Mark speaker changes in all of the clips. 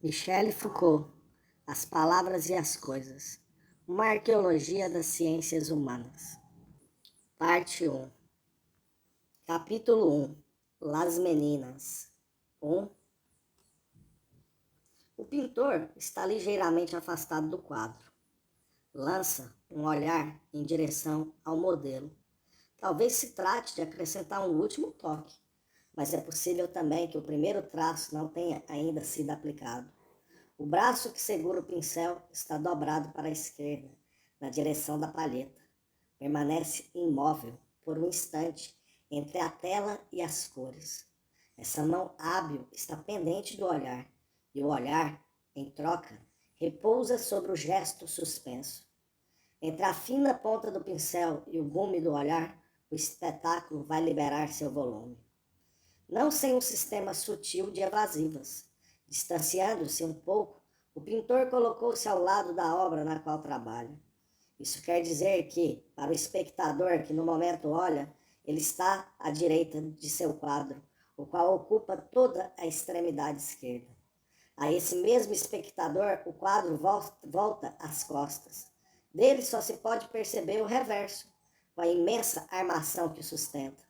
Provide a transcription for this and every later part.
Speaker 1: Michel Foucault, As Palavras e as Coisas, uma arqueologia das ciências humanas. Parte 1. Capítulo 1. Las Meninas. 1. O pintor está ligeiramente afastado do quadro. Lança um olhar em direção ao modelo. Talvez se trate de acrescentar um último toque, mas é possível também que o primeiro traço não tenha ainda sido aplicado. O braço que segura o pincel está dobrado para a esquerda, na direção da palheta. Permanece imóvel por um instante entre a tela e as cores. Essa mão hábil está pendente do olhar, e o olhar, em troca, repousa sobre o gesto suspenso. Entre a fina ponta do pincel e o gume do olhar, o espetáculo vai liberar seu volume. Não sem um sistema sutil de evasivas. Distanciando-se um pouco, o pintor colocou-se ao lado da obra na qual trabalha. Isso quer dizer que, para o espectador que no momento olha, ele está à direita de seu quadro, o qual ocupa toda a extremidade esquerda. A esse mesmo espectador, o quadro volta às costas. Dele só se pode perceber o reverso, com a imensa armação que o sustenta.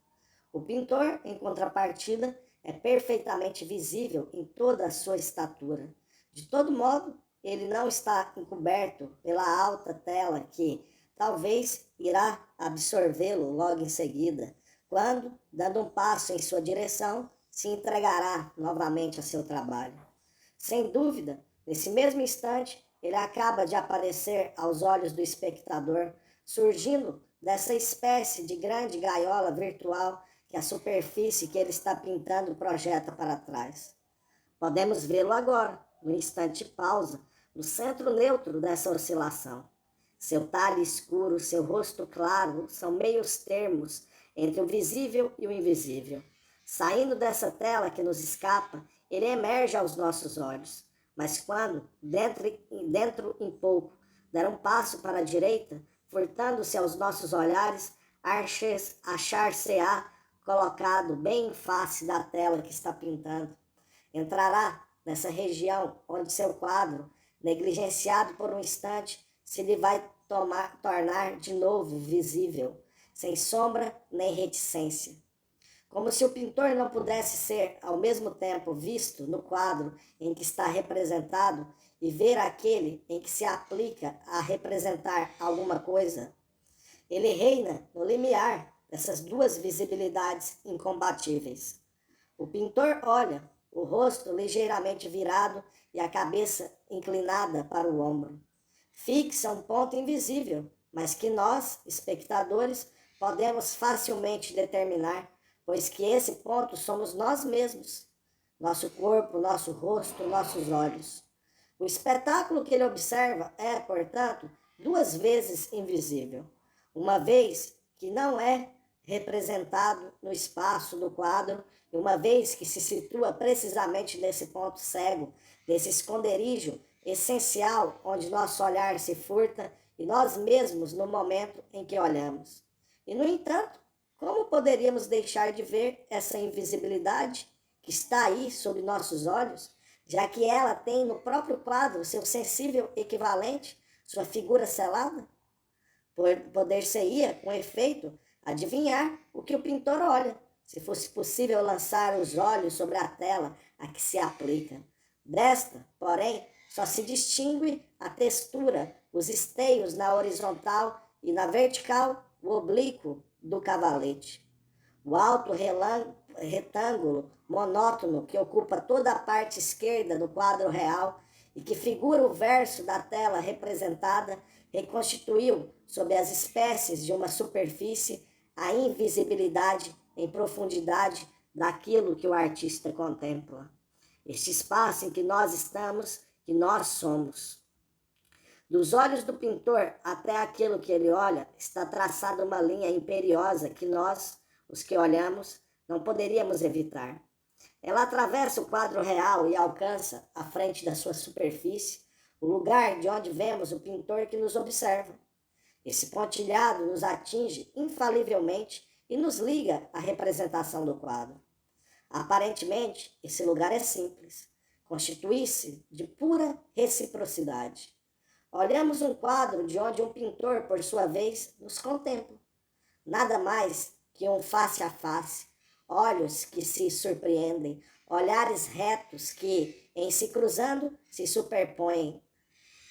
Speaker 1: O pintor, em contrapartida, é perfeitamente visível em toda a sua estatura. De todo modo, ele não está encoberto pela alta tela que, talvez, irá absorvê-lo logo em seguida, quando, dando um passo em sua direção, se entregará novamente a seu trabalho. Sem dúvida, nesse mesmo instante, ele acaba de aparecer aos olhos do espectador, surgindo dessa espécie de grande gaiola virtual que a superfície que ele está pintando projeta para trás. Podemos vê-lo agora, no instante de pausa, no centro neutro dessa oscilação. Seu talhe escuro, seu rosto claro são meios termos entre o visível e o invisível. Saindo dessa tela que nos escapa, ele emerge aos nossos olhos. Mas quando, dentro em pouco, der um passo para a direita, furtando-se aos nossos olhares, achar-se-á colocado bem em face da tela que está pintando. Entrará nessa região onde seu quadro, negligenciado por um instante, se lhe vai tornar de novo visível, sem sombra nem reticência. Como se o pintor não pudesse ser, ao mesmo tempo, visto no quadro em que está representado e ver aquele em que se aplica a representar alguma coisa. Ele reina no limiar dessas duas visibilidades incombatíveis. O pintor olha, o rosto ligeiramente virado e a cabeça inclinada para o ombro. Fixa um ponto invisível, mas que nós, espectadores, podemos facilmente determinar, pois que esse ponto somos nós mesmos, nosso corpo, nosso rosto, nossos olhos. O espetáculo que ele observa é, portanto, duas vezes invisível. Uma vez que não é representado no espaço do quadro, e uma vez que se situa precisamente nesse ponto cego, nesse esconderijo essencial onde nosso olhar se furta e nós mesmos no momento em que olhamos. E, no entanto, como poderíamos deixar de ver essa invisibilidade que está aí sob nossos olhos, já que ela tem no próprio quadro seu sensível equivalente, sua figura selada? Poder-se-ia, com efeito, adivinhar o que o pintor olha, se fosse possível lançar os olhos sobre a tela a que se aplica. Desta, porém, só se distingue a textura, os esteios na horizontal e na vertical, o oblíquo do cavalete. O alto retângulo monótono que ocupa toda a parte esquerda do quadro real e que figura o verso da tela representada, reconstituiu, sob as espécies de uma superfície, a invisibilidade em profundidade daquilo que o artista contempla. Este espaço em que nós estamos, que nós somos. Dos olhos do pintor até aquilo que ele olha, está traçada uma linha imperiosa que nós, os que olhamos, não poderíamos evitar. Ela atravessa o quadro real e alcança, à frente da sua superfície, o lugar de onde vemos o pintor que nos observa. Esse pontilhado nos atinge infalivelmente e nos liga à representação do quadro. Aparentemente, esse lugar é simples. constitui-se de pura reciprocidade. Olhamos um quadro de onde um pintor, por sua vez, nos contempla. Nada mais que um face a face, olhos que se surpreendem, olhares retos que, em se cruzando, se superpõem.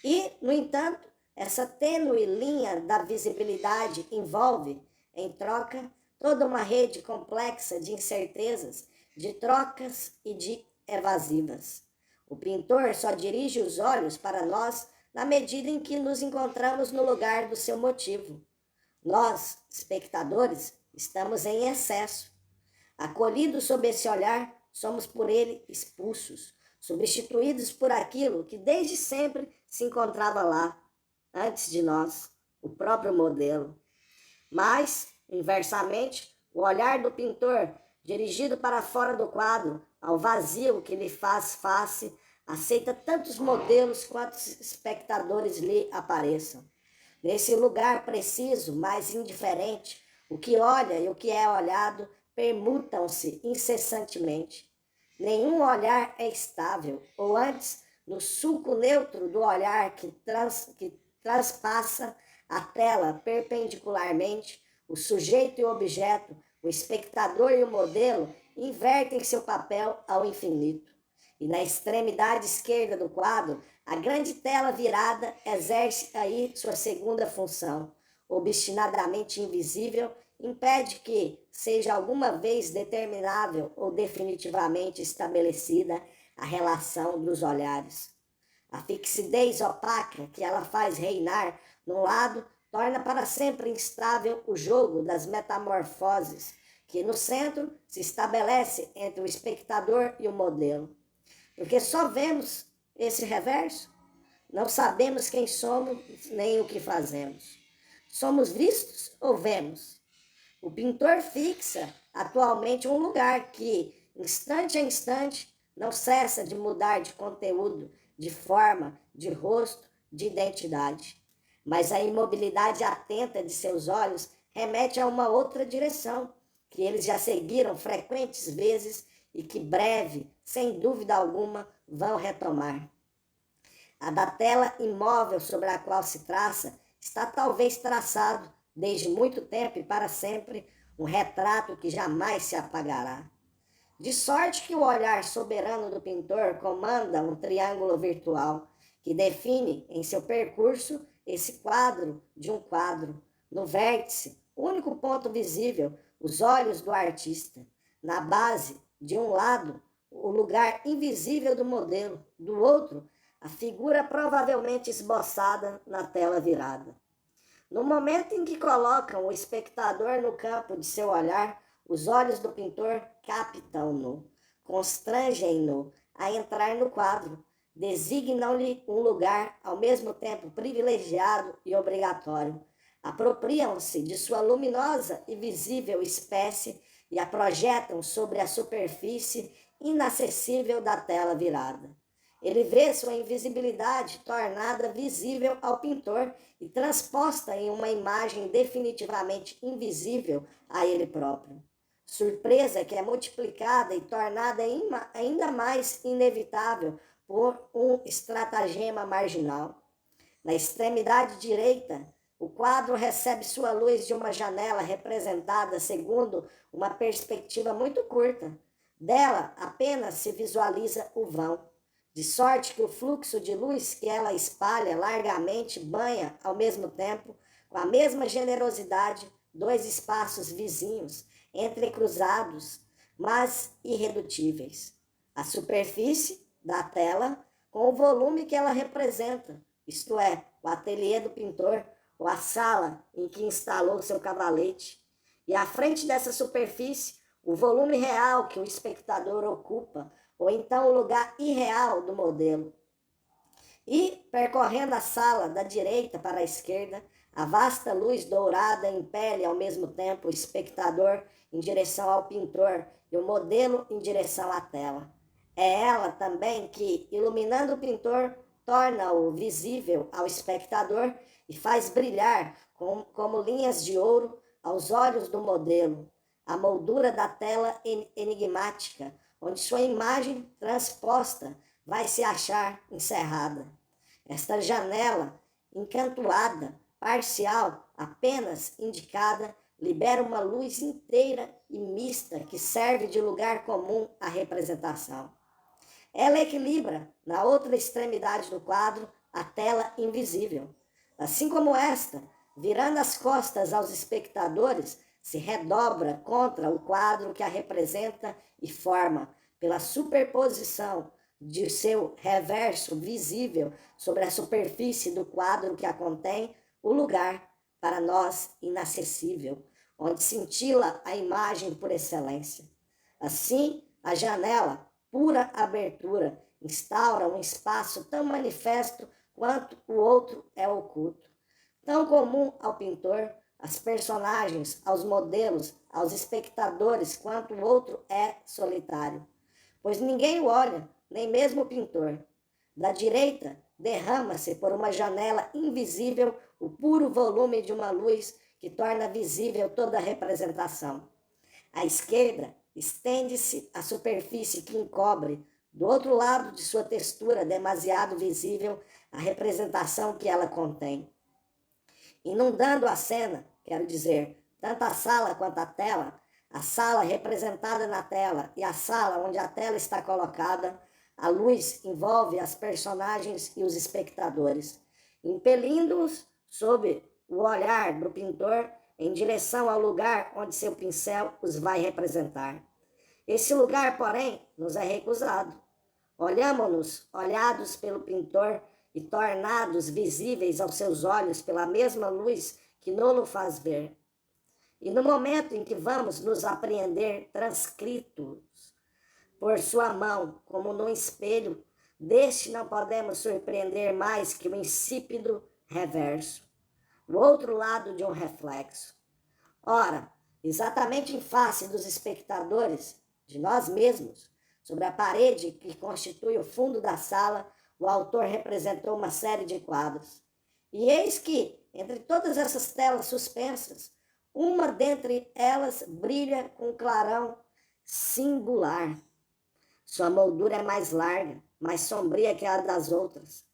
Speaker 1: E, no entanto, essa tênue linha da visibilidade envolve, em troca, toda uma rede complexa de incertezas, de trocas e de evasivas. O pintor só dirige os olhos para nós na medida em que nos encontramos no lugar do seu motivo. Nós, espectadores, estamos em excesso. Acolhidos sob esse olhar, somos por ele expulsos, substituídos por aquilo que desde sempre se encontrava lá, antes de nós, o próprio modelo. Mas, inversamente, o olhar do pintor, dirigido para fora do quadro, ao vazio que lhe faz face, aceita tantos modelos quantos espectadores lhe apareçam. Nesse lugar preciso, mas indiferente, o que olha e o que é olhado permutam-se incessantemente. Nenhum olhar é estável, ou antes, no sulco neutro do olhar que transpassa a tela perpendicularmente, o sujeito e o objeto, o espectador e o modelo invertem seu papel ao infinito. E na extremidade esquerda do quadro, a grande tela virada exerce aí sua segunda função, obstinadamente invisível, impede que seja alguma vez determinável ou definitivamente estabelecida a relação dos olhares. A fixidez opaca que ela faz reinar num lado torna para sempre instável o jogo das metamorfoses, que no centro se estabelece entre o espectador e o modelo. Porque só vemos esse reverso, não sabemos quem somos nem o que fazemos. Somos vistos ou vemos? O pintor fixa atualmente um lugar que, instante a instante, não cessa de mudar de conteúdo, de forma, de rosto, de identidade. Mas a imobilidade atenta de seus olhos remete a uma outra direção, que eles já seguiram frequentes vezes e que breve, sem dúvida alguma, vão retomar. A da tela imóvel sobre a qual se traça está talvez traçado, desde muito tempo e para sempre, um retrato que jamais se apagará. De sorte que o olhar soberano do pintor comanda um triângulo virtual, que define em seu percurso esse quadro de um quadro. No vértice, único ponto visível, os olhos do artista. Na base, de um lado, o lugar invisível do modelo, do outro, a figura provavelmente esboçada na tela virada. No momento em que colocam o espectador no campo de seu olhar, os olhos do pintor captam-no, constrangem-no a entrar no quadro, designam-lhe um lugar ao mesmo tempo privilegiado e obrigatório, apropriam-se de sua luminosa e visível espécie e a projetam sobre a superfície inacessível da tela virada. Ele vê sua invisibilidade tornada visível ao pintor e transposta em uma imagem definitivamente invisível a ele próprio. Surpresa que é multiplicada e tornada ainda mais inevitável por um estratagema marginal. Na extremidade direita, o quadro recebe sua luz de uma janela representada segundo uma perspectiva muito curta. Dela apenas se visualiza o vão, de sorte que o fluxo de luz que ela espalha largamente banha, ao mesmo tempo, com a mesma generosidade, dois espaços vizinhos, entrecruzados, mas irredutíveis. A superfície da tela com o volume que ela representa, isto é, o ateliê do pintor, ou a sala em que instalou seu cavalete, e à frente dessa superfície, o volume real que o espectador ocupa, ou então o lugar irreal do modelo. E, percorrendo a sala da direita para a esquerda, a vasta luz dourada impele ao mesmo tempo o espectador em direção ao pintor e o modelo em direção à tela. É ela também que, iluminando o pintor, torna-o visível ao espectador e faz brilhar como linhas de ouro aos olhos do modelo, a moldura da tela enigmática, onde sua imagem transposta vai se achar encerrada. Esta janela encantoada, parcial, apenas indicada, libera uma luz inteira e mista que serve de lugar comum à representação. Ela equilibra, na outra extremidade do quadro, a tela invisível. Assim como esta, virando as costas aos espectadores, se redobra contra o quadro que a representa e forma, pela superposição de seu reverso visível sobre a superfície do quadro que a contém, o lugar, para nós, inacessível, onde cintila a imagem por excelência. Assim, a janela, pura abertura, instaura um espaço tão manifesto quanto o outro é oculto, tão comum ao pintor, às personagens, aos modelos, aos espectadores, quanto o outro é solitário. Pois ninguém o olha, nem mesmo o pintor. Da direita, derrama-se por uma janela invisível o puro volume de uma luz que torna visível toda a representação. À esquerda, estende-se a superfície que encobre, do outro lado de sua textura demasiado visível, a representação que ela contém. Inundando a cena, quero dizer, tanto a sala quanto a tela, a sala representada na tela e a sala onde a tela está colocada, a luz envolve as personagens e os espectadores, impelindo-os sob o olhar do pintor em direção ao lugar onde seu pincel os vai representar. Esse lugar, porém, nos é recusado. Olhamo-nos olhados pelo pintor e tornados visíveis aos seus olhos pela mesma luz que nolo faz ver. E no momento em que vamos nos apreender transcritos por sua mão, como num espelho, deste não podemos surpreender mais que o insípido reverso, o outro lado de um reflexo. Ora, exatamente em face dos espectadores, de nós mesmos, sobre a parede que constitui o fundo da sala, o autor representou uma série de quadros. E eis que, entre todas essas telas suspensas, uma dentre elas brilha com um clarão singular. Sua moldura é mais larga, mais sombria que a das outras.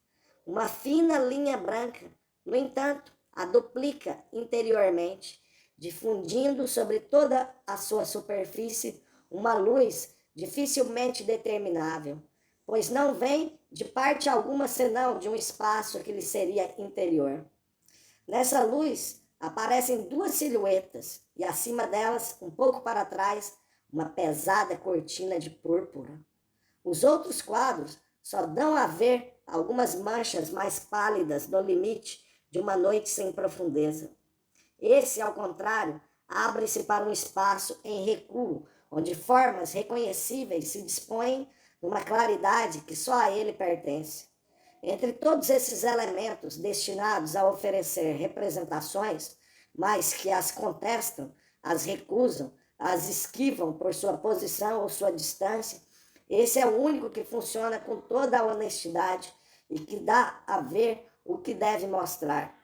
Speaker 1: Uma fina linha branca, no entanto, a duplica interiormente, difundindo sobre toda a sua superfície uma luz dificilmente determinável, pois não vem de parte alguma senão de um espaço que lhe seria interior. Nessa luz aparecem duas silhuetas e acima delas, um pouco para trás, uma pesada cortina de púrpura. Os outros quadros só dão a ver algumas manchas mais pálidas no limite de uma noite sem profundeza. Esse, ao contrário, abre-se para um espaço em recuo, onde formas reconhecíveis se dispõem numa claridade que só a ele pertence. Entre todos esses elementos destinados a oferecer representações, mas que as contestam, as recusam, as esquivam por sua posição ou sua distância, esse é o único que funciona com toda a honestidade e que dá a ver o que deve mostrar.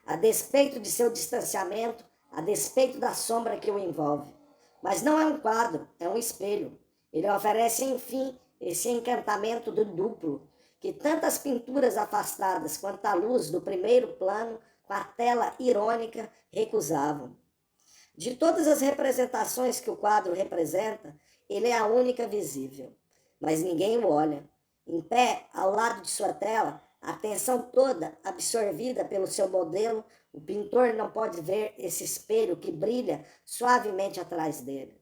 Speaker 1: A despeito de seu distanciamento, a despeito da sombra que o envolve. Mas não é um quadro, é um espelho. Ele oferece, enfim, esse encantamento do duplo, que tantas pinturas afastadas quanto a luz do primeiro plano, com a tela irônica, recusavam. De todas as representações que o quadro representa, ele é a única visível. Mas ninguém o olha. Em pé, ao lado de sua tela, a atenção toda absorvida pelo seu modelo, o pintor não pode ver esse espelho que brilha suavemente atrás dele.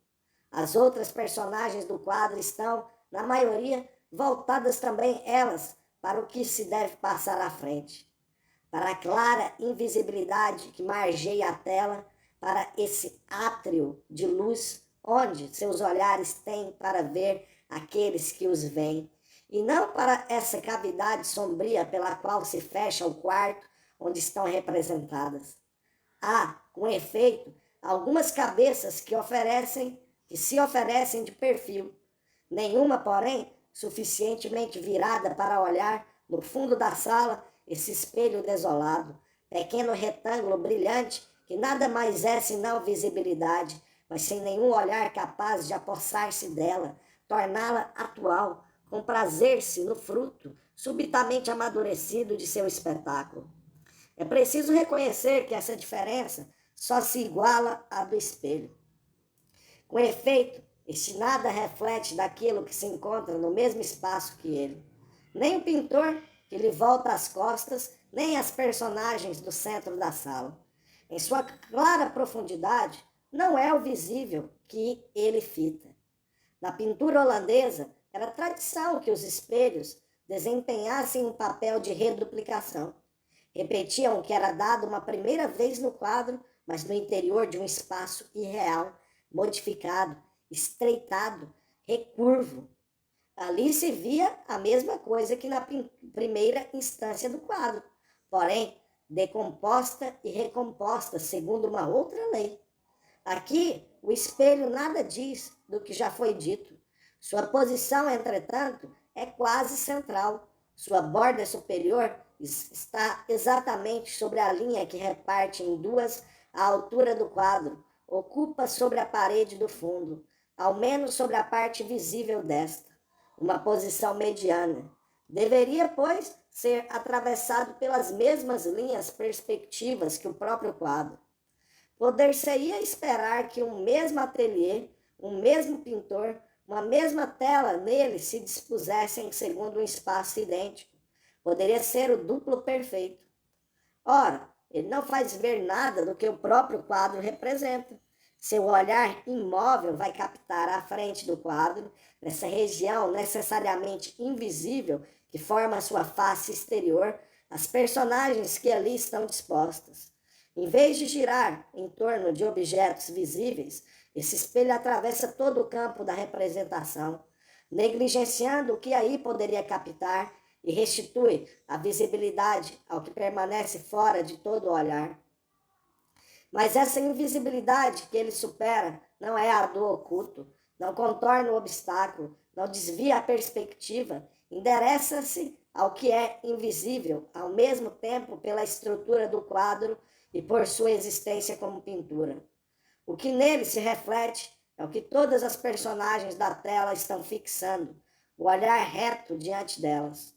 Speaker 1: As outras personagens do quadro estão, na maioria, voltadas também elas para o que se deve passar à frente, para a clara invisibilidade que margeia a tela, para esse átrio de luz onde seus olhares têm para ver aqueles que os veem, e não para essa cavidade sombria pela qual se fecha o quarto onde estão representadas. Há, com efeito, algumas cabeças que se oferecem de perfil, nenhuma, porém, suficientemente virada para olhar no fundo da sala esse espelho desolado, pequeno retângulo brilhante que nada mais é senão visibilidade, mas sem nenhum olhar capaz de apossar-se dela, torná-la atual, comprazer-se no fruto subitamente amadurecido de seu espetáculo. É preciso reconhecer que essa diferença só se iguala à do espelho. Com efeito, este nada reflete daquilo que se encontra no mesmo espaço que ele. Nem o pintor, que lhe volta as costas, nem as personagens do centro da sala. Em sua clara profundidade, não é o visível que ele fita. Na pintura holandesa, era tradição que os espelhos desempenhassem um papel de reduplicação. Repetiam que era dado uma primeira vez no quadro, mas no interior de um espaço irreal, modificado, estreitado, recurvo. Ali se via a mesma coisa que na primeira instância do quadro, porém decomposta e recomposta segundo uma outra lei. Aqui, o espelho nada diz do que já foi dito. Sua posição, entretanto, é quase central. Sua borda superior está exatamente sobre a linha que reparte em duas a altura do quadro, ocupa sobre a parede do fundo, ao menos sobre a parte visível desta, uma posição mediana. Deveria, pois, ser atravessado pelas mesmas linhas perspectivas que o próprio quadro. Poder-se-ia esperar que um mesmo ateliê, um mesmo pintor, uma mesma tela nele se dispusessem segundo um espaço idêntico. Poderia ser o duplo perfeito. Ora, ele não faz ver nada do que o próprio quadro representa. Seu olhar imóvel vai captar à frente do quadro, nessa região necessariamente invisível que forma a sua face exterior, as personagens que ali estão dispostas. Em vez de girar em torno de objetos visíveis, esse espelho atravessa todo o campo da representação, negligenciando o que aí poderia captar e restitui a visibilidade ao que permanece fora de todo o olhar. Mas essa invisibilidade que ele supera não é a do oculto, não contorna o obstáculo, não desvia a perspectiva, endereça-se ao que é invisível, ao mesmo tempo pela estrutura do quadro e por sua existência como pintura. O que nele se reflete é o que todas as personagens da tela estão fixando, o olhar reto diante delas.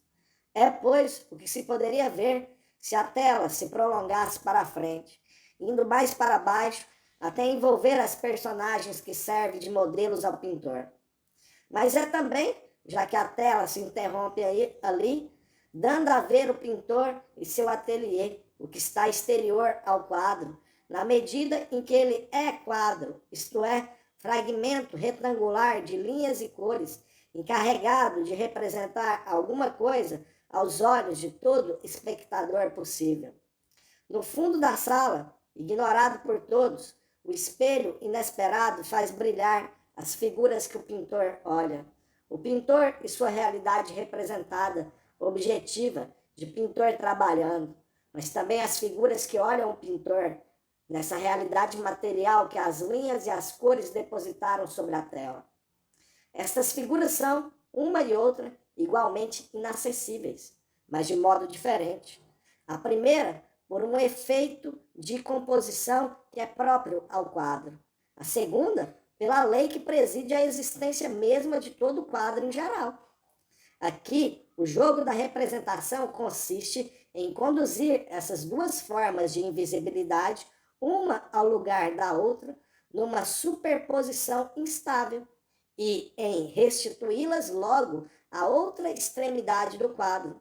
Speaker 1: É, pois, o que se poderia ver se a tela se prolongasse para a frente, indo mais para baixo até envolver as personagens que servem de modelos ao pintor. Mas é também, já que a tela se interrompe ali, dando a ver o pintor e seu ateliê, o que está exterior ao quadro, na medida em que ele é quadro, isto é, fragmento retangular de linhas e cores, encarregado de representar alguma coisa aos olhos de todo espectador possível. No fundo da sala, ignorado por todos, o espelho inesperado faz brilhar as figuras que o pintor olha. O pintor e sua realidade representada, objetiva, de pintor trabalhando, mas também as figuras que olham o pintor, nessa realidade material que as linhas e as cores depositaram sobre a tela. Estas figuras são, uma e outra, igualmente inacessíveis, mas de modo diferente. A primeira, por um efeito de composição que é próprio ao quadro. A segunda, pela lei que preside a existência mesma de todo o quadro em geral. Aqui, o jogo da representação consiste em conduzir essas duas formas de invisibilidade, uma ao lugar da outra, numa superposição instável, e em restituí-las logo à outra extremidade do quadro,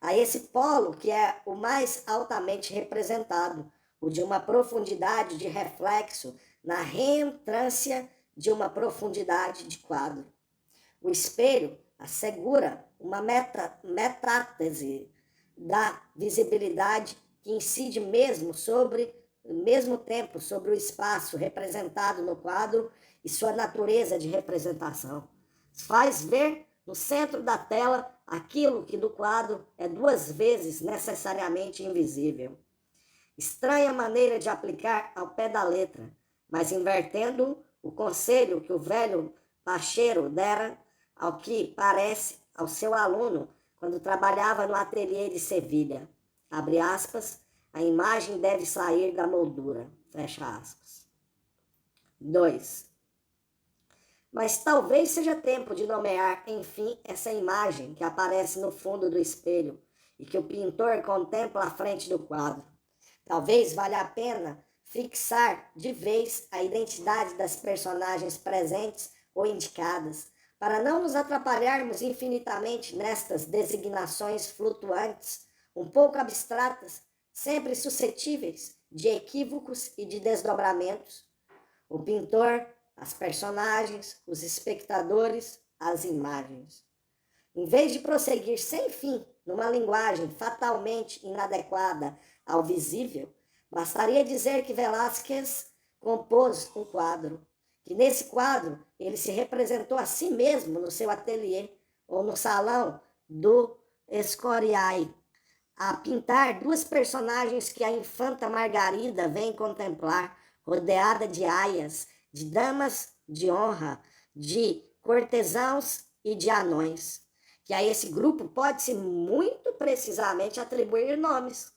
Speaker 1: a esse polo que é o mais altamente representado, o de uma profundidade de reflexo na reentrância de uma profundidade de quadro. O espelho assegura uma metástase da visibilidade que incide mesmo tempo sobre o espaço representado no quadro e sua natureza de representação. Faz ver no centro da tela aquilo que do quadro é duas vezes necessariamente invisível. Estranha maneira de aplicar ao pé da letra, mas invertendo o conselho que o velho Pacheiro dera ao que parece ao seu aluno quando trabalhava no ateliê de Sevilha. Abre aspas, a imagem deve sair da moldura. Fecha aspas. 2. Mas talvez seja tempo de nomear, enfim, essa imagem que aparece no fundo do espelho e que o pintor contempla à frente do quadro. Talvez valha a pena fixar de vez a identidade das personagens presentes ou indicadas, para não nos atrapalharmos infinitamente nestas designações flutuantes, um pouco abstratas, sempre suscetíveis de equívocos e de desdobramentos. O pintor, as personagens, os espectadores, as imagens. Em vez de prosseguir sem fim numa linguagem fatalmente inadequada ao visível, bastaria dizer que Velázquez compôs um quadro, que nesse quadro ele se representou a si mesmo no seu ateliê ou no salão do Escorial, a pintar duas personagens que a infanta Margarida vem contemplar, rodeada de aias, de damas de honra, de cortesãos e de anões, que a esse grupo pode-se muito precisamente atribuir nomes.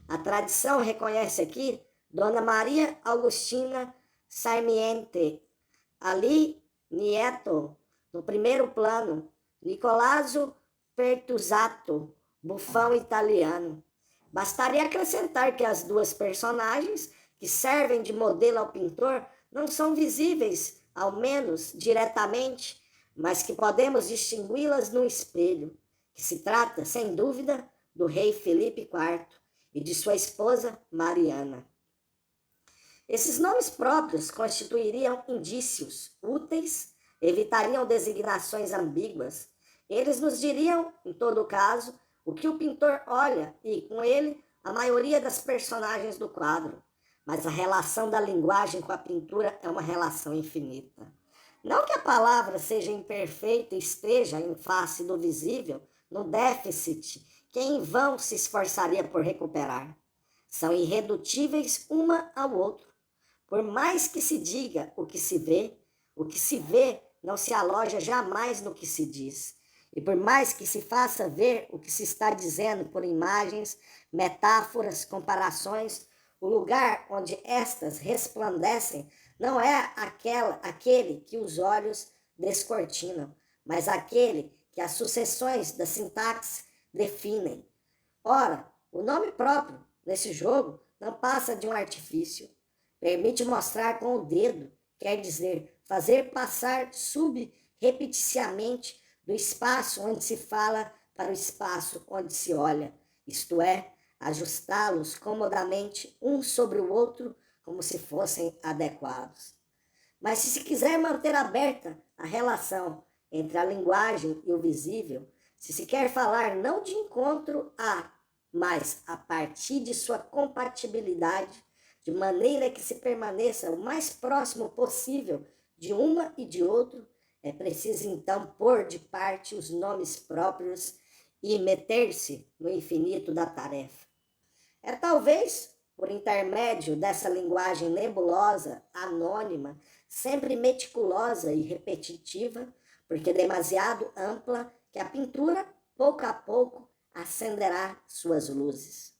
Speaker 1: A tradição reconhece aqui Dona Maria Augustina Sarmiente, Ali Nieto, no primeiro plano, Nicolaso Pertusato, bufão italiano. Bastaria acrescentar que as duas personagens, que servem de modelo ao pintor, não são visíveis, ao menos diretamente, mas que podemos distingui-las no espelho, que se trata, sem dúvida, do rei Felipe IV e de sua esposa Mariana. Esses nomes próprios constituiriam indícios úteis, evitariam designações ambíguas. Eles nos diriam, em todo caso, o que o pintor olha e, com ele, a maioria das personagens do quadro. Mas a relação da linguagem com a pintura é uma relação infinita. Não que a palavra seja imperfeita e esteja em face do visível, no déficit, que em vão se esforçaria por recuperar. São irredutíveis uma ao outro. Por mais que se diga o que se vê não se aloja jamais no que se diz. E por mais que se faça ver o que se está dizendo por imagens, metáforas, comparações, o lugar onde estas resplandecem não é aquele que os olhos descortinam, mas aquele que as sucessões da sintaxe definem. Ora, o nome próprio, nesse jogo, não passa de um artifício. Permite mostrar com o dedo, quer dizer, fazer passar subrepeticiamente do espaço onde se fala para o espaço onde se olha, isto é, ajustá-los comodamente um sobre o outro como se fossem adequados. Mas se quiser manter aberta a relação entre a linguagem e o visível, se se quer falar não de encontro a, mas a partir de sua compatibilidade, de maneira que se permaneça o mais próximo possível de uma e de outro, é preciso então pôr de parte os nomes próprios e meter-se no infinito da tarefa. É talvez, por intermédio dessa linguagem nebulosa, anônima, sempre meticulosa e repetitiva, porque demasiado ampla, que a pintura, pouco a pouco, acenderá suas luzes.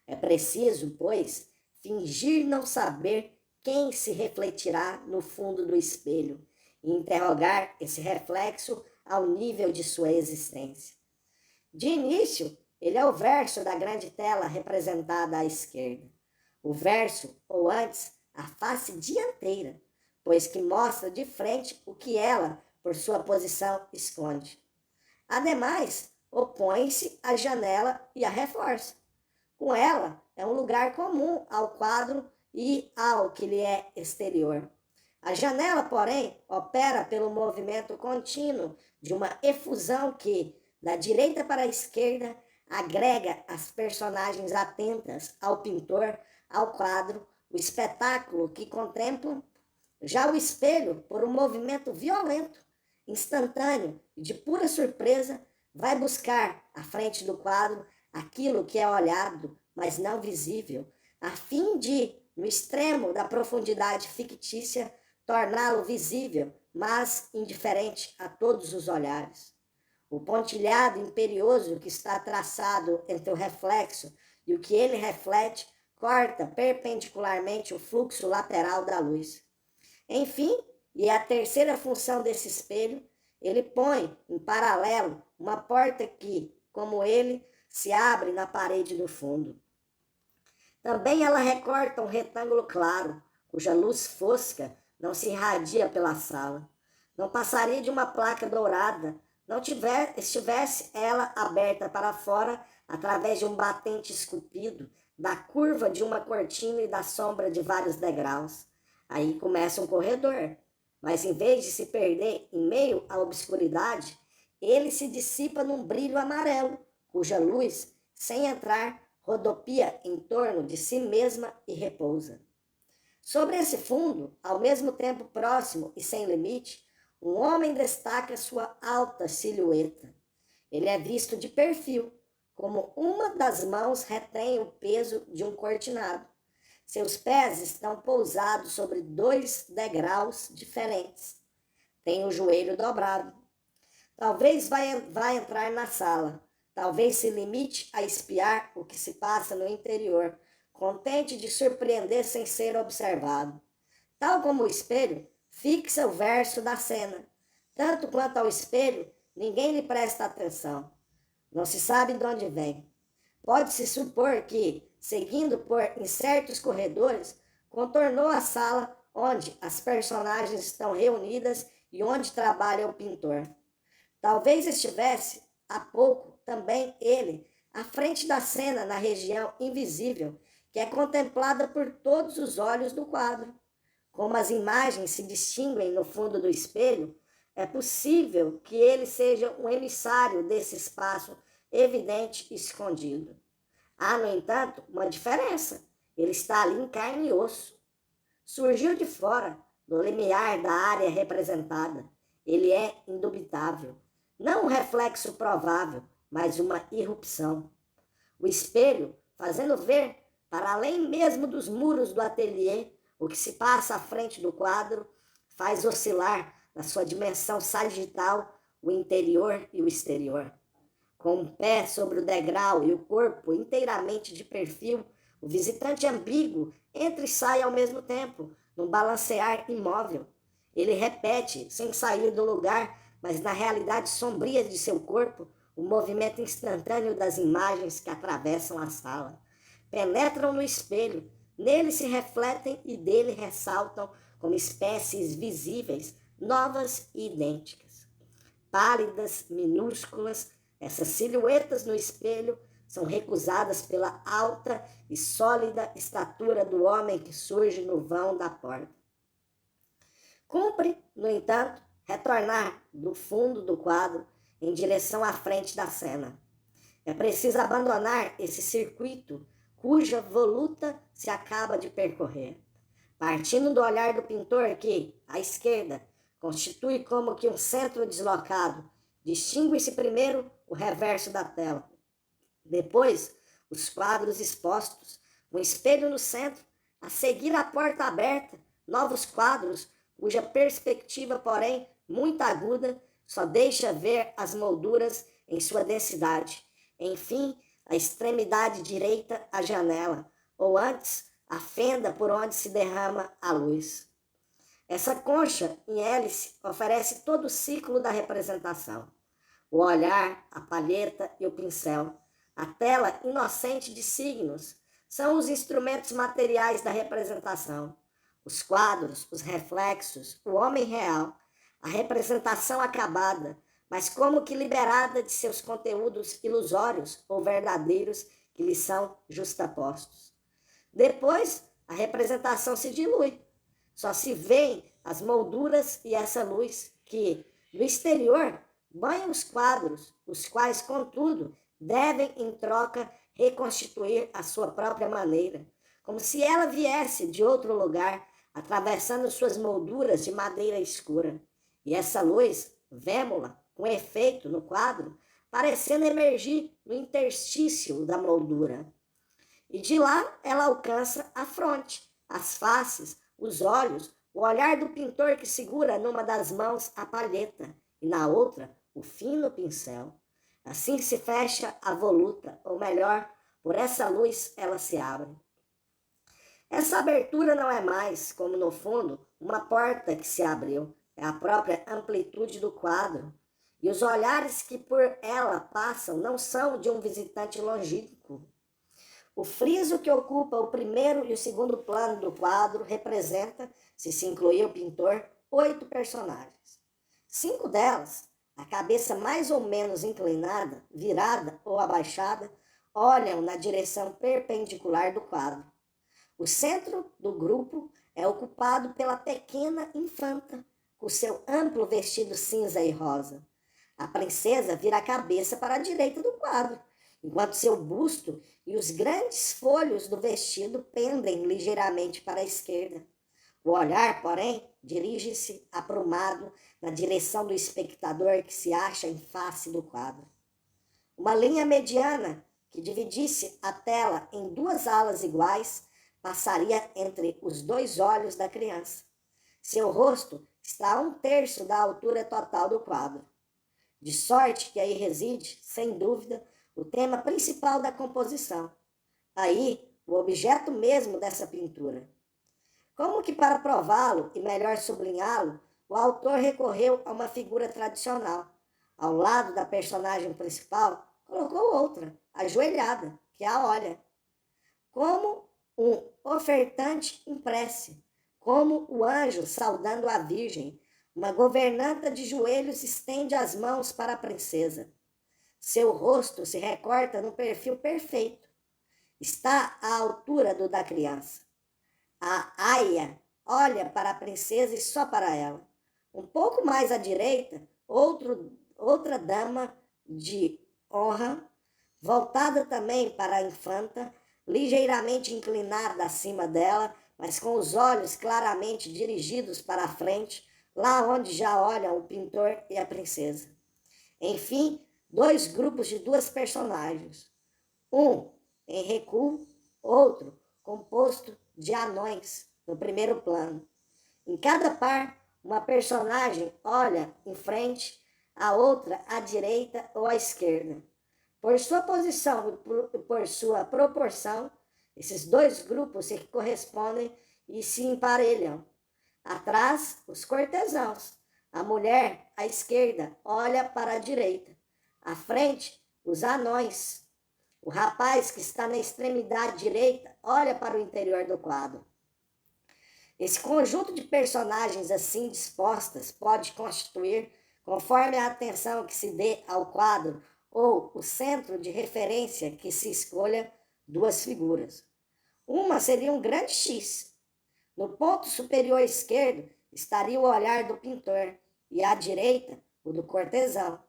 Speaker 1: É preciso, pois, fingir não saber quem se refletirá no fundo do espelho e interrogar esse reflexo ao nível de sua existência. De início, ele é o verso da grande tela representada à esquerda. O verso, ou antes, a face dianteira, pois que mostra de frente o que ela, por sua posição, esconde. Ademais, opõe-se à janela e a reforça. Com ela, é um lugar comum ao quadro e ao que lhe é exterior. A janela, porém, opera pelo movimento contínuo de uma efusão que, da direita para a esquerda, agrega as personagens atentas ao pintor, ao quadro, o espetáculo que contemplam. Já o espelho, por um movimento violento, instantâneo e de pura surpresa, vai buscar, à frente do quadro, aquilo que é olhado, mas não visível, a fim de, no extremo da profundidade fictícia, torná-lo visível, mas indiferente a todos os olhares. O pontilhado imperioso que está traçado entre o reflexo e o que ele reflete corta perpendicularmente o fluxo lateral da luz. Enfim, E a terceira função desse espelho, ele põe em paralelo uma porta que, como ele, se abre na parede do fundo. Também ela recorta um retângulo claro, cuja luz fosca não se irradia pela sala. Não passaria de uma placa dourada, não estivesse ela aberta para fora através de um batente esculpido, da curva de uma cortina e da sombra de vários degraus. Aí começa um corredor, mas em vez de se perder em meio à obscuridade, ele se dissipa num brilho amarelo, cuja luz, sem entrar, rodopia em torno de si mesma e repousa. Sobre esse fundo, ao mesmo tempo próximo e sem limite, um homem destaca sua alta silhueta. Ele é visto de perfil, como uma das mãos retém o peso de um cortinado. Seus pés estão pousados sobre 2 degraus diferentes. Tem o joelho dobrado. Talvez vá entrar na sala. Talvez se limite a espiar o que se passa no interior, contente de surpreender sem ser observado. Tal como o espelho, fixa o verso da cena. Tanto quanto ao espelho, ninguém lhe presta atenção. Não se sabe de onde vem. Pode-se supor que, seguindo por incertos corredores, contornou a sala onde as personagens estão reunidas e onde trabalha o pintor. Talvez estivesse, há pouco, também ele, à frente da cena na região invisível, que é contemplada por todos os olhos do quadro. Como as imagens se distinguem no fundo do espelho, é possível que ele seja um emissário desse espaço evidente e escondido. Há, no entanto, uma diferença. Ele está ali em carne e osso. Surgiu de fora, no limiar da área representada. Ele é indubitável. Não um reflexo provável, mas uma irrupção. O espelho, fazendo ver, para além mesmo dos muros do ateliê, o que se passa à frente do quadro, faz oscilar na sua dimensão sagital o interior e o exterior. Com um pé sobre o degrau e o corpo inteiramente de perfil, o visitante ambíguo entra e sai ao mesmo tempo, num balancear imóvel. Ele repete, sem sair do lugar, mas na realidade sombria de seu corpo, o movimento instantâneo das imagens que atravessam a sala. Penetram no espelho, nele se refletem e dele ressaltam como espécies visíveis, novas e idênticas. Pálidas, minúsculas, essas silhuetas no espelho são recusadas pela alta e sólida estatura do homem que surge no vão da porta. Cumpre, no entanto, retornar do fundo do quadro em direção à frente da cena. É preciso abandonar esse circuito cuja voluta se acaba de percorrer. Partindo do olhar do pintor que, à esquerda, constitui como que um centro deslocado, distingue-se primeiro o reverso da tela. Depois, os quadros expostos, um espelho no centro, a seguir a porta aberta, novos quadros, cuja perspectiva, porém, muito aguda, só deixa ver as molduras em sua densidade. Enfim, a extremidade direita, a janela, ou antes, a fenda por onde se derrama a luz. Essa concha em hélice oferece todo o ciclo da representação. O olhar, a palheta e o pincel, a tela inocente de signos, são os instrumentos materiais da representação. Os quadros, os reflexos, o homem real, a representação acabada, mas como que liberada de seus conteúdos ilusórios ou verdadeiros que lhe são justapostos. Depois, a representação se dilui. Só se veem as molduras e essa luz que, no exterior, banham os quadros, os quais, contudo, devem, em troca, reconstituir a sua própria maneira, como se ela viesse de outro lugar, atravessando suas molduras de madeira escura. E essa luz, vemo-la, com efeito no quadro, parecendo emergir no interstício da moldura. E de lá ela alcança a fronte, as faces, os olhos, o olhar do pintor que segura numa das mãos a palheta e na outra o fino pincel. Assim se fecha a voluta, ou melhor, por essa luz ela se abre. Essa abertura não é mais, como no fundo, uma porta que se abriu, é a própria amplitude do quadro. E os olhares que por ela passam não são de um visitante longínquo. O friso que ocupa o primeiro e o segundo plano do quadro representa, se incluir o pintor, 8 personagens. 5 delas, a cabeça mais ou menos inclinada, virada ou abaixada, olham na direção perpendicular do quadro. O centro do grupo é ocupado pela pequena infanta, com seu amplo vestido cinza e rosa. A princesa vira a cabeça para a direita do quadro, enquanto seu busto e os grandes folhos do vestido pendem ligeiramente para a esquerda. O olhar, porém, dirige-se aprumado na direção do espectador que se acha em face do quadro. Uma linha mediana que dividisse a tela em 2 alas iguais passaria entre os 2 olhos da criança. Seu rosto está a 1/3 da altura total do quadro. De sorte que aí reside, sem dúvida, o tema principal da composição. Aí, o objeto mesmo dessa pintura. Como que para prová-lo e melhor sublinhá-lo, o autor recorreu a uma figura tradicional. Ao lado da personagem principal, colocou outra, ajoelhada, que a olha. Como um ofertante em prece, como o anjo saudando a Virgem, uma governanta de joelhos estende as mãos para a princesa. Seu rosto se recorta no perfil perfeito. Está à altura do da criança. A aia olha para a princesa e só para ela. Um pouco mais à direita, outra dama de honra, voltada também para a infanta, ligeiramente inclinada acima dela, mas com os olhos claramente dirigidos para a frente, lá onde já olham o pintor e a princesa. Enfim, 2 grupos de 2 personagens. Um em recuo, outro composto de anões no primeiro plano. Em cada par, uma personagem olha em frente, a outra à direita ou à esquerda. Por sua posição e por sua proporção, esses 2 grupos se correspondem e se emparelham. Atrás, os cortesãos. A mulher, à esquerda, olha para a direita. À frente, os anões. O rapaz que está na extremidade direita olha para o interior do quadro. Esse conjunto de personagens assim dispostas pode constituir, conforme a atenção que se dê ao quadro ou o centro de referência que se escolha, 2 figuras. Uma seria um grande X. No ponto superior esquerdo estaria o olhar do pintor e à direita o do cortesão.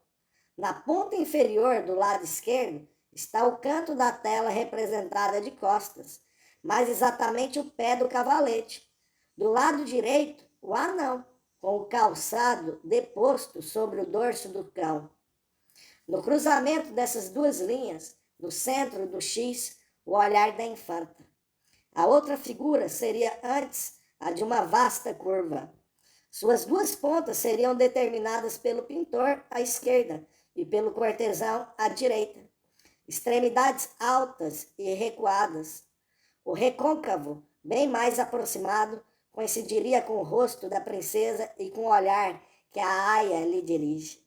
Speaker 1: Na ponta inferior do lado esquerdo está o canto da tela representada de costas, mais exatamente o pé do cavalete. Do lado direito, o anão, com o calçado deposto sobre o dorso do cão. No cruzamento dessas 2 linhas, no centro do X, o olhar da infanta. A outra figura seria antes a de uma vasta curva. Suas 2 pontas seriam determinadas pelo pintor à esquerda e pelo cortesão à direita. Extremidades altas e recuadas. O recôncavo, bem mais aproximado, coincidiria com o rosto da princesa e com o olhar que a aia lhe dirige.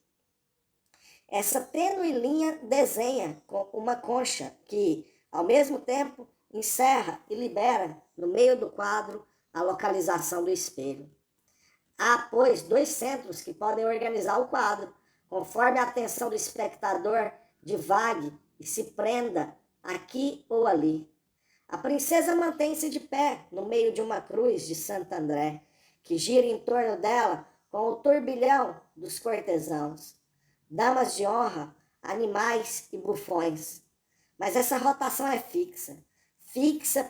Speaker 1: Essa tênue linha desenha uma concha que, ao mesmo tempo, encerra e libera, no meio do quadro, a localização do espelho. Há, pois, 2 centros que podem organizar o quadro, conforme a atenção do espectador divague e se prenda aqui ou ali. A princesa mantém-se de pé no meio de uma cruz de Santo André, que gira em torno dela com o turbilhão dos cortesãos, damas de honra, animais e bufões. Mas essa rotação é fixa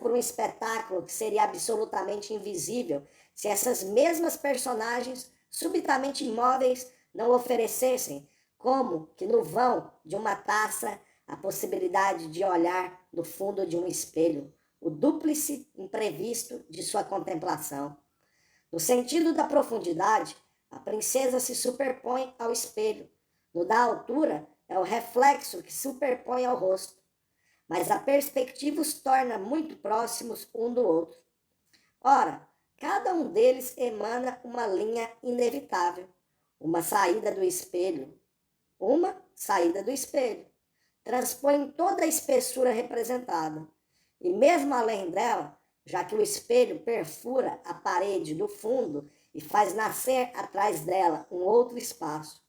Speaker 1: por um espetáculo que seria absolutamente invisível se essas mesmas personagens, subitamente imóveis, não oferecessem, como que no vão de uma taça, a possibilidade de olhar no fundo de um espelho, o dúplice imprevisto de sua contemplação. No sentido da profundidade, a princesa se superpõe ao espelho. No da altura, é o reflexo que superpõe ao rosto. Mas a perspectiva os torna muito próximos um do outro. Ora, cada um deles emana uma linha inevitável, uma saída do espelho. Uma saída do espelho. Transpõe toda a espessura representada. E mesmo além dela, já que o espelho perfura a parede do fundo e faz nascer atrás dela um outro espaço.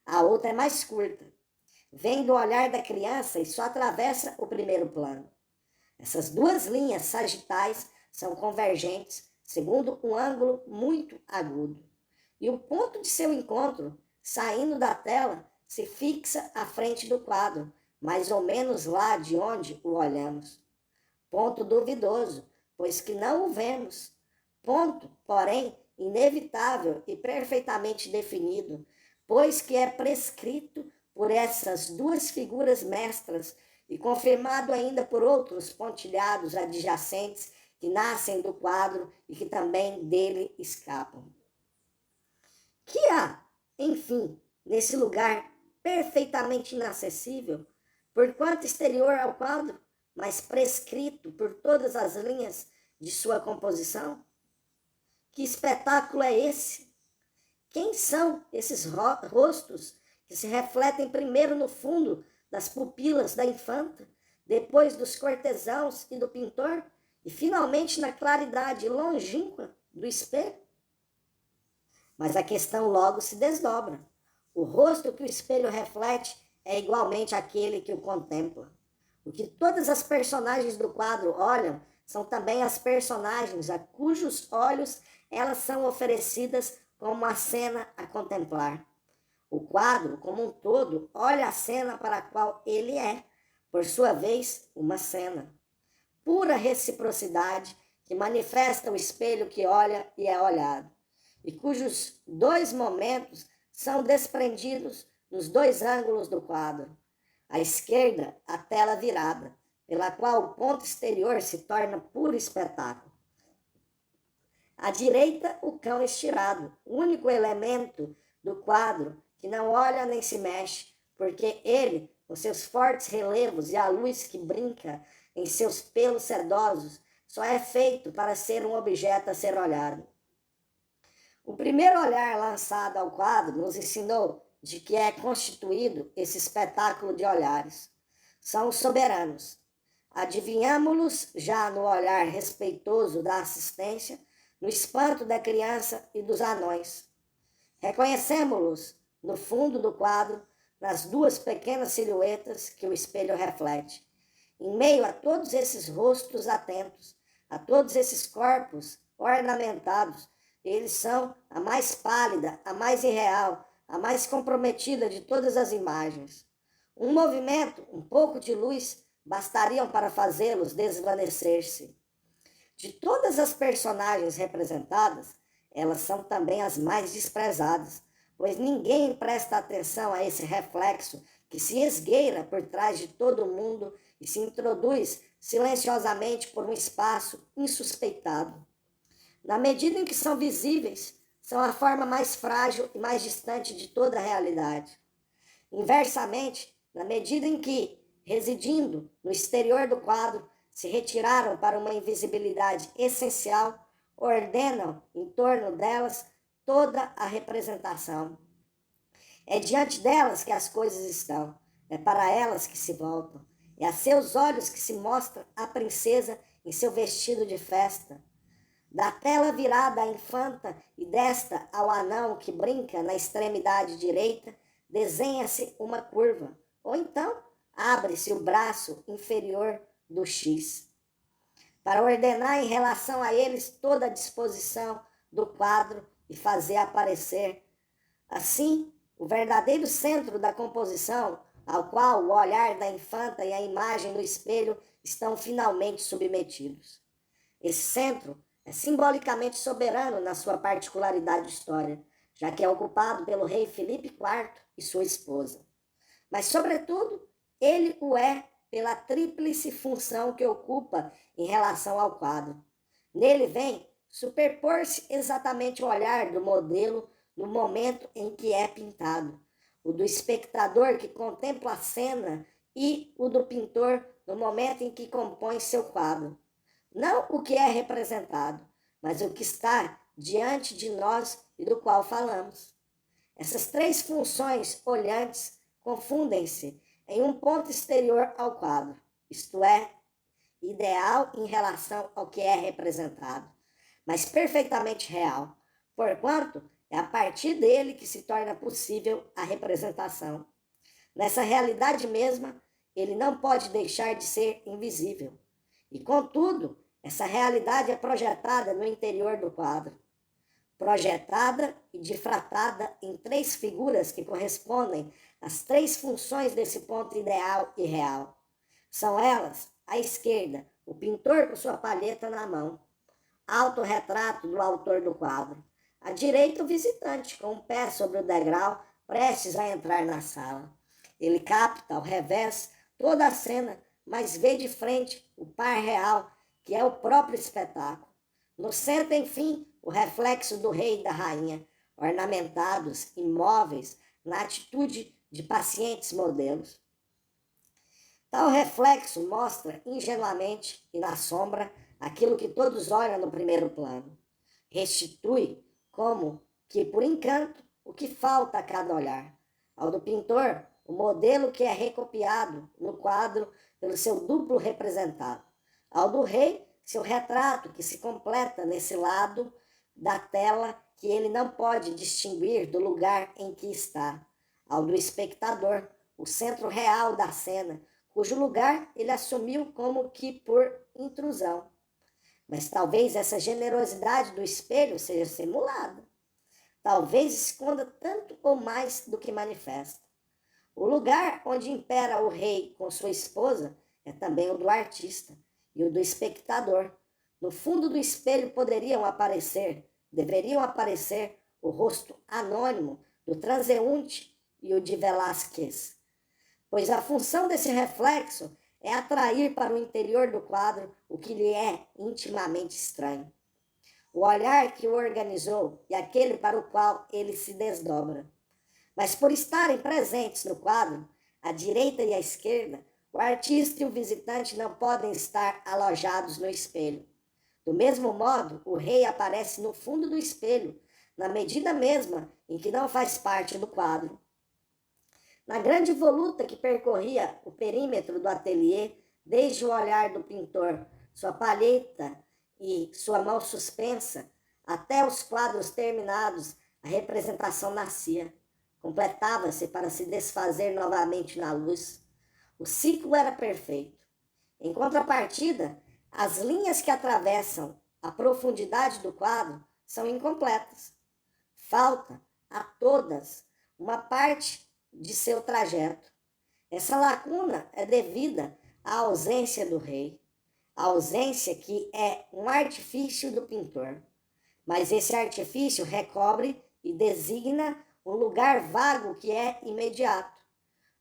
Speaker 1: A outra é mais curta. Vem do olhar da criança e só atravessa o primeiro plano. Essas duas linhas sagitais são convergentes, segundo um ângulo muito agudo. E o ponto de seu encontro, saindo da tela, se fixa à frente do quadro, mais ou menos lá de onde o olhamos. Ponto duvidoso, pois que não o vemos. Ponto, porém, inevitável e perfeitamente definido, pois que é prescrito por essas duas figuras mestras e confirmado ainda por outros pontilhados adjacentes que nascem do quadro e que também dele escapam. Que há, enfim, nesse lugar perfeitamente inacessível, por quanto exterior ao quadro, mas prescrito por todas as linhas de sua composição? Que espetáculo é esse? Quem são esses rostos que se refletem primeiro no fundo das pupilas da infanta, depois dos cortesãos e do pintor, e finalmente na claridade longínqua do espelho? Mas a questão logo se desdobra. O rosto que o espelho reflete é igualmente aquele que o contempla. O que todas as personagens do quadro olham são também as personagens a cujos olhos elas são oferecidas como uma cena a contemplar. O quadro, como um todo, olha a cena para a qual ele é, por sua vez, uma cena. Pura reciprocidade que manifesta o espelho que olha e é olhado, e cujos dois momentos são desprendidos nos dois ângulos do quadro. À esquerda, a tela virada, pela qual o ponto exterior se torna puro espetáculo. À direita, o cão estirado, único elemento do quadro que não olha nem se mexe, porque ele, com seus fortes relevos e a luz que brinca em seus pelos sedosos, só é feito para ser um objeto a ser olhado. O primeiro olhar lançado ao quadro nos ensinou de que é constituído esse espetáculo de olhares. São os soberanos. Adivinhamo-los já no olhar respeitoso da assistência, no espanto da criança e dos anões. Reconhecemos-los no fundo do quadro, nas duas pequenas silhuetas que o espelho reflete. Em meio a todos esses rostos atentos, a todos esses corpos ornamentados, eles são a mais pálida, a mais irreal, a mais comprometida de todas as imagens. Um movimento, um pouco de luz, bastariam para fazê-los desvanecer-se. De todas as personagens representadas, elas são também as mais desprezadas, pois ninguém presta atenção a esse reflexo que se esgueira por trás de todo mundo e se introduz silenciosamente por um espaço insuspeitado. Na medida em que são visíveis, são a forma mais frágil e mais distante de toda a realidade. Inversamente, na medida em que, residindo no exterior do quadro, se retiraram para uma invisibilidade essencial, ordenam em torno delas toda a representação. É diante delas que as coisas estão, é para elas que se voltam, é a seus olhos que se mostra a princesa em seu vestido de festa. Da tela virada à infanta e desta ao anão que brinca na extremidade direita, desenha-se uma curva, ou então abre-se o braço inferior do X, para ordenar em relação a eles toda a disposição do quadro e fazer aparecer, assim, o verdadeiro centro da composição, ao qual o olhar da infanta e a imagem do espelho estão finalmente submetidos. Esse centro é simbolicamente soberano na sua particularidade história, já que é ocupado pelo rei Filipe IV e sua esposa. Mas, sobretudo, ele o é pela tríplice função que ocupa em relação ao quadro. Nele vem superpor-se exatamente o olhar do modelo no momento em que é pintado, o do espectador que contempla a cena e o do pintor no momento em que compõe seu quadro. Não o que é representado, mas o que está diante de nós e do qual falamos. Essas três funções olhantes confundem-se em um ponto exterior ao quadro, isto é, ideal em relação ao que é representado, mas perfeitamente real, porquanto é a partir dele que se torna possível a representação. Nessa realidade mesma, ele não pode deixar de ser invisível. E, contudo, essa realidade é projetada no interior do quadro, projetada e difratada em três figuras que correspondem às três funções desse ponto ideal e real. São elas, à esquerda, o pintor com sua palheta na mão, autorretrato do autor do quadro. À direita, o visitante, com o pé sobre o degrau, prestes a entrar na sala. Ele capta, ao revés, toda a cena, mas vê de frente o par real, que é o próprio espetáculo. No centro, enfim, o reflexo do rei e da rainha, ornamentados, imóveis, na atitude de pacientes modelos. Tal reflexo mostra ingenuamente e na sombra aquilo que todos olham no primeiro plano. Restitui, como que por encanto, o que falta a cada olhar. Ao do pintor, o modelo que é recopiado no quadro pelo seu duplo representado. Ao do rei, seu retrato que se completa nesse lado da tela que ele não pode distinguir do lugar em que está. Ao do espectador, o centro real da cena, cujo lugar ele assumiu como que por intrusão. Mas talvez essa generosidade do espelho seja simulada. Talvez esconda tanto ou mais do que manifesta. O lugar onde impera o rei com sua esposa é também o do artista e o do espectador. No fundo do espelho deveriam aparecer o rosto anônimo do transeunte e o de Velázquez, pois a função desse reflexo é atrair para o interior do quadro o que lhe é intimamente estranho. O olhar que o organizou e aquele para o qual ele se desdobra. Mas por estarem presentes no quadro, à direita e à esquerda, o artista e o visitante não podem estar alojados no espelho. Do mesmo modo, o rei aparece no fundo do espelho, na medida mesma em que não faz parte do quadro. Na grande voluta que percorria o perímetro do ateliê, desde o olhar do pintor, sua palheta e sua mão suspensa, até os quadros terminados, a representação nascia. Completava-se para se desfazer novamente na luz. O ciclo era perfeito. Em contrapartida, as linhas que atravessam a profundidade do quadro são incompletas. Falta a todas uma parte de seu trajeto. Essa lacuna é devida à ausência do rei, a ausência que é um artifício do pintor. Mas esse artifício recobre e designa um lugar vago que é imediato,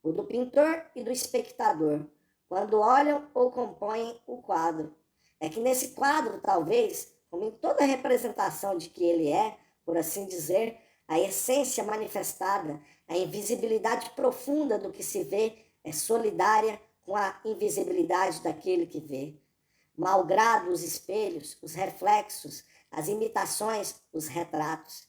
Speaker 1: o do pintor e do espectador, quando olham ou compõem o quadro. É que nesse quadro, talvez, como em toda representação de que ele é, por assim dizer, a essência manifestada, a invisibilidade profunda do que se vê é solidária com a invisibilidade daquele que vê. Malgrado os espelhos, os reflexos, as imitações, os retratos.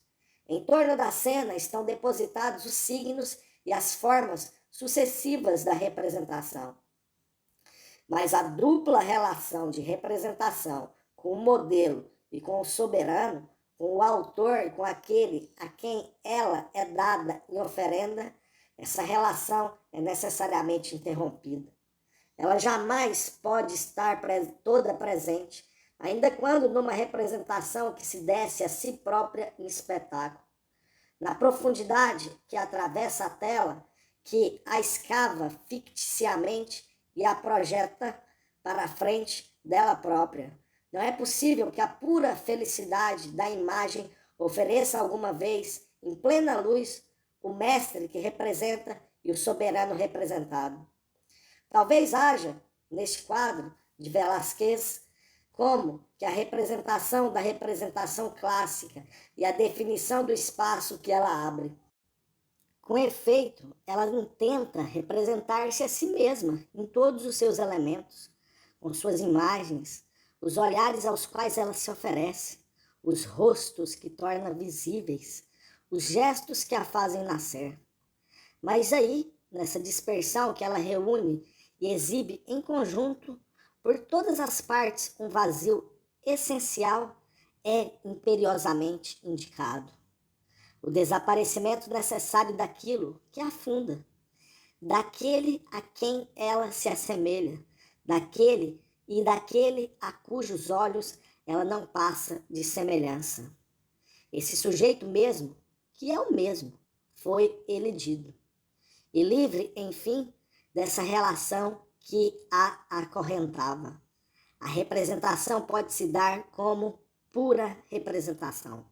Speaker 1: Em torno da cena estão depositados os signos e as formas sucessivas da representação. Mas a dupla relação de representação com o modelo e com o soberano, com o autor e com aquele a quem ela é dada em oferenda, essa relação é necessariamente interrompida. Ela jamais pode estar toda presente, ainda quando numa representação que se desse a si própria em espetáculo. Na profundidade que atravessa a tela, que a escava ficticiamente e a projeta para a frente dela própria. Não é possível que a pura felicidade da imagem ofereça alguma vez, em plena luz, o mestre que representa e o soberano representado. Talvez haja, neste quadro de Velázquez, como que a representação da representação clássica e a definição do espaço que ela abre. Com efeito, ela intenta representar-se a si mesma em todos os seus elementos, com suas imagens, os olhares aos quais ela se oferece, os rostos que torna visíveis, os gestos que a fazem nascer. Mas aí, nessa dispersão que ela reúne e exibe em conjunto, por todas as partes, um vazio essencial é imperiosamente indicado. O desaparecimento necessário daquilo que afunda, daquele a quem ela se assemelha, daquele a cujos olhos ela não passa de semelhança. Esse sujeito mesmo, que é o mesmo, foi elidido. E livre, enfim, dessa relação que a acorrentava. A representação pode se dar como pura representação.